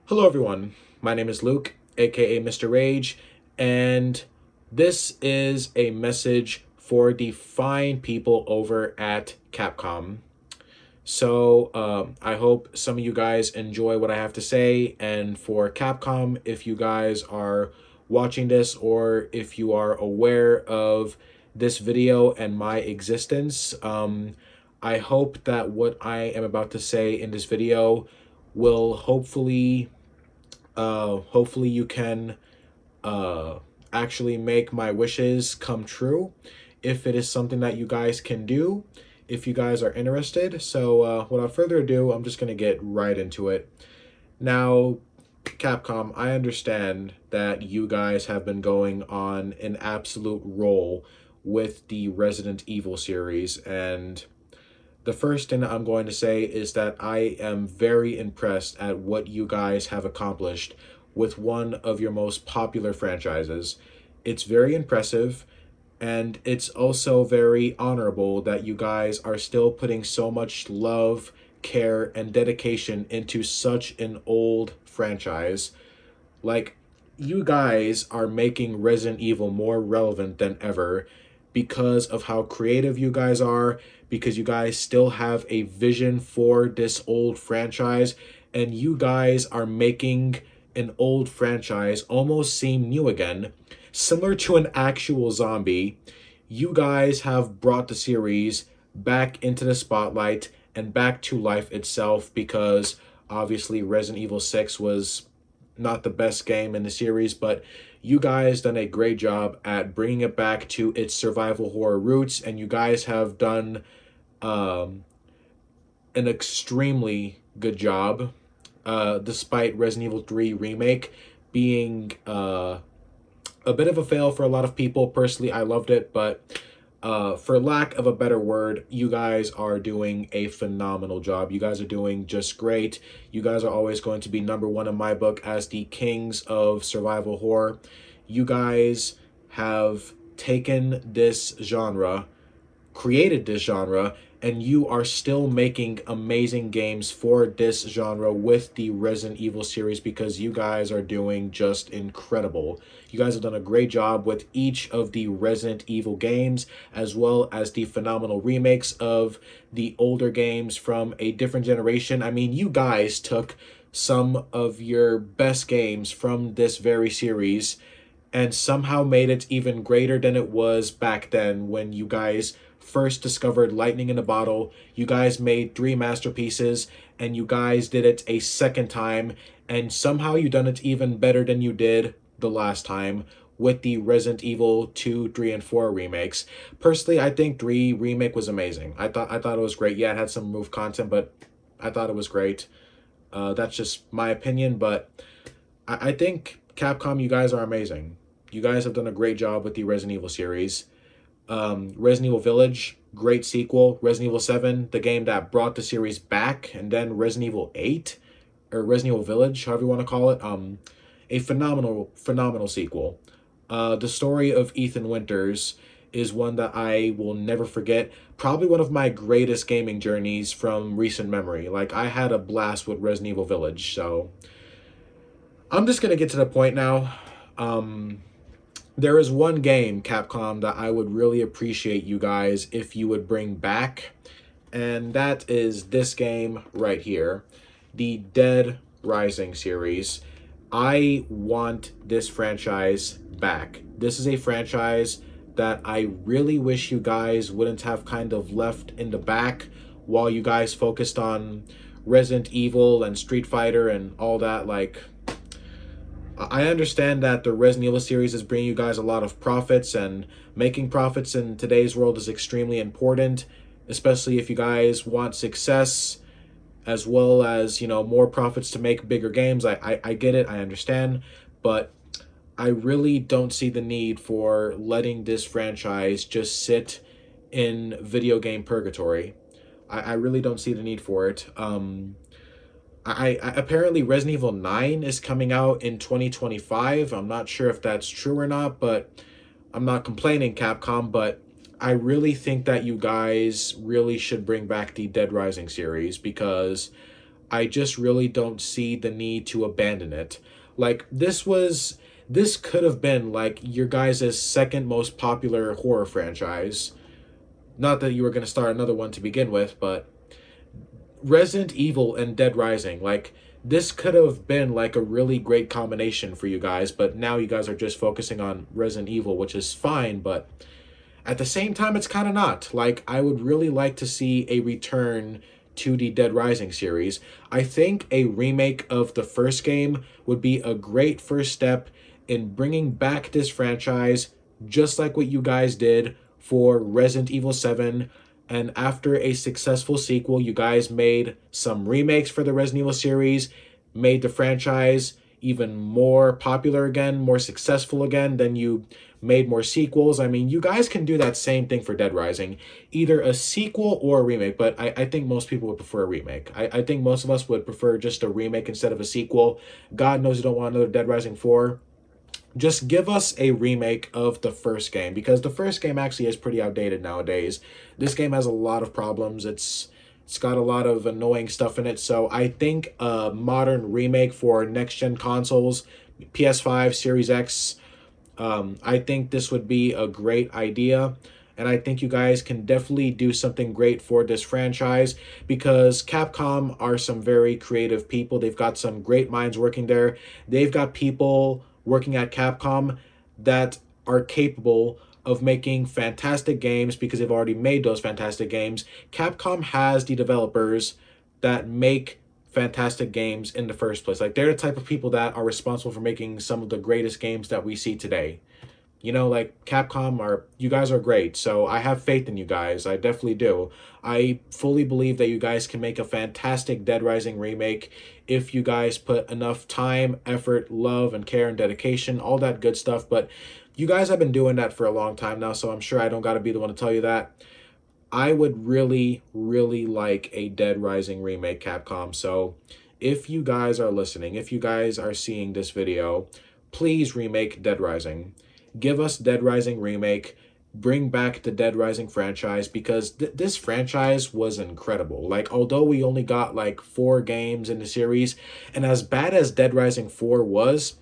Hello everyone, my name is Luke, aka Mr. Rage, and this is a message for the fine people over at Capcom. I hope some of you guys enjoy what I have to say, and for Capcom, if you guys are watching this or if you are aware of this video and my existence, I hope that what I am about to say in this video will hopefully you can uh, actually make my wishes come true if it is something that you guys can do, if you guys are interested. Without further ado, I'm just going to get right into it. Now, Capcom, I understand that you guys have been going on an absolute roll with the Resident Evil series, and the first thing that I'm going to say is that I am very impressed at what you guys have accomplished with one of your most popular franchises. It's very impressive, and it's also very honorable that you guys are still putting so much love, care, and dedication into such an old franchise. Like, you guys are making Resident Evil more relevant than ever because of how creative you guys are, because you guys still have a vision for this old franchise, and you guys are making an old franchise almost seem new again. Similar to an actual zombie, you guys have brought the series back into the spotlight and back to life itself because obviously Resident Evil 6 was not the best game in the series, but you guys done a great job at bringing it back to its survival horror roots, and you guys have done um, an extremely good job, despite Resident Evil 3 Remake being a bit of a fail for a lot of people. Personally, I loved it, but for lack of a better word, you guys are doing a phenomenal job. You guys are doing just great. You guys are always going to be number one in my book as the kings of survival horror. You guys have taken this genre, created this genre, and you are still making amazing games for this genre with the Resident Evil series because you guys are doing just incredible. You guys have done a great job with each of the Resident Evil games, as well as the phenomenal remakes of the older games from a different generation. I mean, you guys took some of your best games from this very series and somehow made it even greater than it was back then when you guys first discovered lightning in a bottle. You guys made three masterpieces, and you guys did it a second time, and somehow you done it even better than you did the last time with the Resident Evil 2, 3, and 4 remakes. Personally, I think 3 remake was amazing. I thought it was great. Yeah, it had some remove content, but I thought it was great. That's just my opinion, but I think Capcom, you guys are amazing. You guys have done a great job with the Resident Evil series. Resident Evil Village, great sequel. Resident Evil 7, the game that brought the series back. And then Resident Evil 8, or Resident Evil Village, however you want to call it. A phenomenal sequel. The story of Ethan Winters is one that I will never forget. Probably one of my greatest gaming journeys from recent memory. Like, I had a blast with Resident Evil Village, so I'm just gonna get to the point now. There is one game, Capcom, that I would really appreciate you guys if you would bring back, and that is this game right here, the Dead Rising series. I want this franchise back. This is a franchise that I really wish you guys wouldn't have kind of left in the back while you guys focused on Resident Evil and Street Fighter and all that. Like, I understand that the Resident Evil series is bringing you guys a lot of profits, and making profits in today's world is extremely important, especially if you guys want success as well as, you know, more profits to make bigger games. I get it, I understand, but I really don't see the need for letting this franchise just sit in video game purgatory. I really don't see the need for it. I apparently Resident Evil 9 is coming out in 2025. I'm not sure if that's true or not, but I'm not complaining, Capcom, but I really think that you guys really should bring back the Dead Rising series because I just really don't see the need to abandon it. Like, this could have been like your guys' second most popular horror franchise. Not that you were going to start another one to begin with, but Resident Evil and Dead Rising, like, this could have been like a really great combination for you guys, but now you guys are just focusing on Resident Evil, which is fine, but at the same time, it's kind of not. Like, I would really like to see a return to the Dead Rising series. I think a remake of the first game would be a great first step in bringing back this franchise, just like what you guys did for Resident Evil 7. And after a successful sequel, you guys made some remakes for the Resident Evil series, made the franchise even more popular again, more successful again. Then you made more sequels. I mean, you guys can do that same thing for Dead Rising, either a sequel or a remake, but I think most people would prefer a remake. I think most of us would prefer just a remake instead of a sequel. God knows you don't want another Dead Rising 4. Just give us a remake of the first game, because the first game actually is pretty outdated nowadays. This game has a lot of problems. It's got a lot of annoying stuff in it. So I think a modern remake for next gen consoles, PS5, Series X, I think this would be a great idea. And I think you guys can definitely do something great for this franchise, because Capcom are some very creative people. They've got some great minds working there. They've got people working at Capcom that are capable of making fantastic games because they've already made those fantastic games. Capcom has the developers that make fantastic games in the first place. Like, they're the type of people that are responsible for making some of the greatest games that we see today. You know, like, Capcom you guys are great, so I have faith in you guys. I definitely do. I fully believe that you guys can make a fantastic Dead Rising remake if you guys put enough time, effort, love, and care and dedication, all that good stuff. But you guys have been doing that for a long time now, so I'm sure I don't got to be the one to tell you that. I would really, really like a Dead Rising remake, Capcom. So if you guys are listening, if you guys are seeing this video, please remake Dead Rising. Give us Dead Rising remake. Bring back the Dead Rising franchise, because this franchise was incredible. Like, although we only got like 4 games in the series, and as bad as Dead Rising 4 was,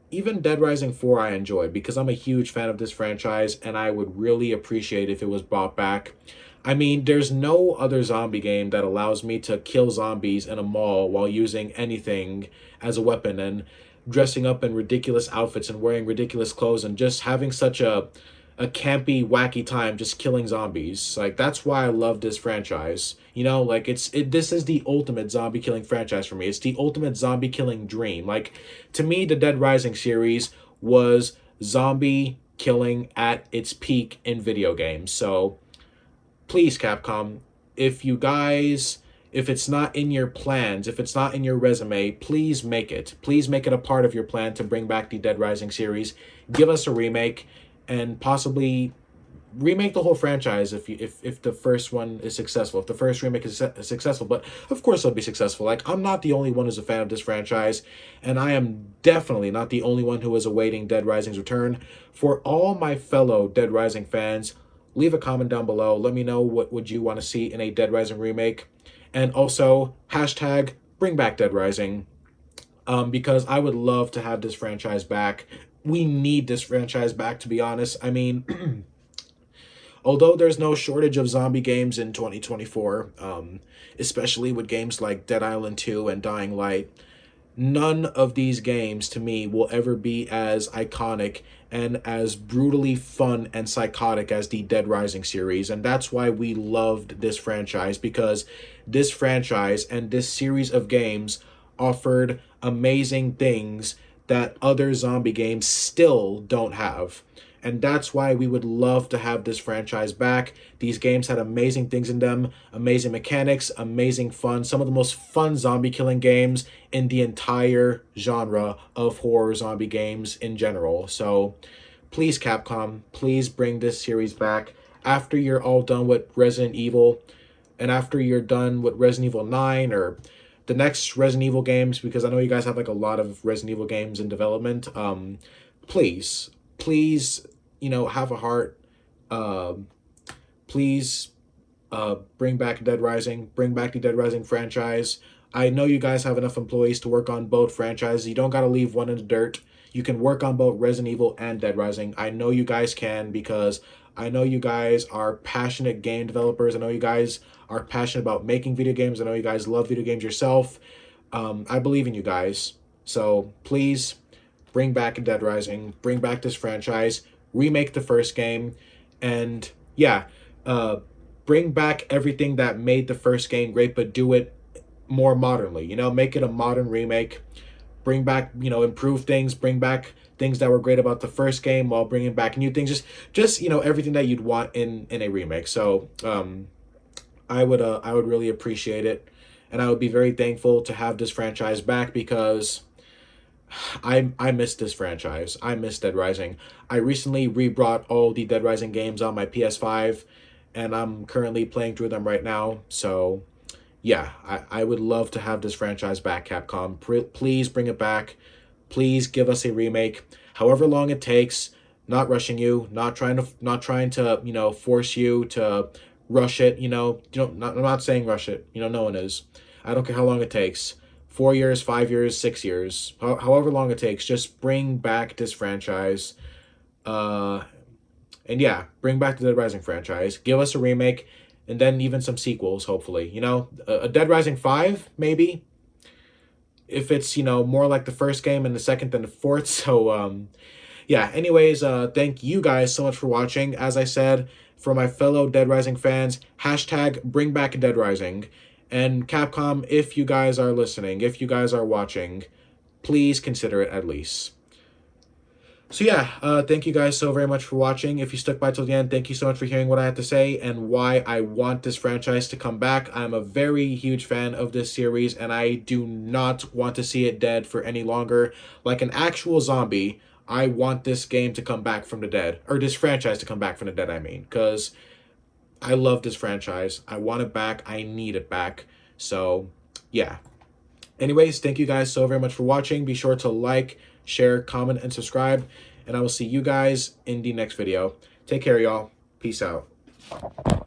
even Dead Rising 4 I enjoyed, because I'm a huge fan of this franchise, and I would really appreciate if it was brought back. I mean, there's no other zombie game that allows me to kill zombies in a mall while using anything as a weapon and dressing up in ridiculous outfits and wearing ridiculous clothes and just having such a campy, wacky time just killing zombies. Like, that's why I love this franchise. You know, like, this is the ultimate zombie killing franchise for me. It's the ultimate zombie killing dream. Like, to me, the Dead Rising series was zombie killing at its peak in video games. So please, Capcom, if it's not in your plans, if it's not in your resume, please make it. Please make it a part of your plan to bring back the Dead Rising series. Give us a remake, and possibly remake the whole franchise if the first one is successful, if the first remake is successful. But of course it'll be successful. Like, I'm not the only one who's a fan of this franchise, and I am definitely not the only one who is awaiting Dead Rising's return. For all my fellow Dead Rising fans, leave a comment down below. Let me know what would you want to see in a Dead Rising remake. And also, hashtag bring back Dead Rising, because I would love to have this franchise back. We need this franchise back, to be honest. I mean, although there's no shortage of zombie games in 2024, especially with games like Dead Island 2 and Dying Light, none of these games, to me, will ever be as iconic and as brutally fun and psychotic as the Dead Rising series. And that's why we loved this franchise, because this franchise and this series of games offered amazing things that other zombie games still don't have. And that's why we would love to have this franchise back. These games had amazing things in them, amazing mechanics, amazing fun, some of the most fun zombie killing games in the entire genre of horror zombie games in general. So please, Capcom, please bring this series back. After you're all done with Resident Evil, and after you're done with Resident Evil 9 or the next Resident Evil games, because I know you guys have like a lot of Resident Evil games in development, please, you know, have a heart. Please bring back Dead Rising, bring back the Dead Rising franchise. I know you guys have enough employees to work on both franchises. You don't got to leave one in the dirt. You can work on both Resident Evil and Dead Rising. I know you guys can, because I know you guys are passionate game developers. I know you guys are passionate about making video games. I know you guys love video games yourself. I believe in you guys. So please bring back Dead Rising, bring back this franchise, remake the first game, and yeah, bring back everything that made the first game great, but do it more modernly. You know, make it a modern remake. Bring back, you know, improve things. Bring back things that were great about the first game while bringing back new things. Just you know, everything that you'd want in a remake. So I would really appreciate it, and I would be very thankful to have this franchise back, because I miss this franchise. I miss Dead Rising. I recently rebrought all the Dead Rising games on my PS5, and I'm currently playing through them right now. So yeah, I would love to have this franchise back, Capcom. Please bring it back. Please give us a remake, however long it takes. Not rushing you, not trying to you know, force you to rush it. I'm not saying rush it. You know, no one is. I don't care how long it takes. 4 years, 5 years, 6 years, however long it takes. Just bring back this franchise. And yeah, bring back the Dead Rising franchise. Give us a remake, and then even some sequels, hopefully. You know, a Dead Rising 5, maybe, if it's, you know, more like the first game and the second than the fourth. So yeah, anyways, thank you guys so much for watching. As I said, for my fellow Dead Rising fans, hashtag bring back Dead Rising. And Capcom, if you guys are listening, if you guys are watching, please consider it at least. So yeah, thank you guys so very much for watching. If you stuck by till the end, thank you so much for hearing what I have to say and why I want this franchise to come back. I'm a very huge fan of this series, and I do not want to see it dead for any longer. Like an actual zombie, I want this game to come back from the dead. Or this franchise to come back from the dead, I mean. Because I love this franchise. I want it back. I need it back. So yeah. Anyways, thank you guys so very much for watching. Be sure to like, share, comment, and subscribe. And I will see you guys in the next video. Take care, y'all. Peace out.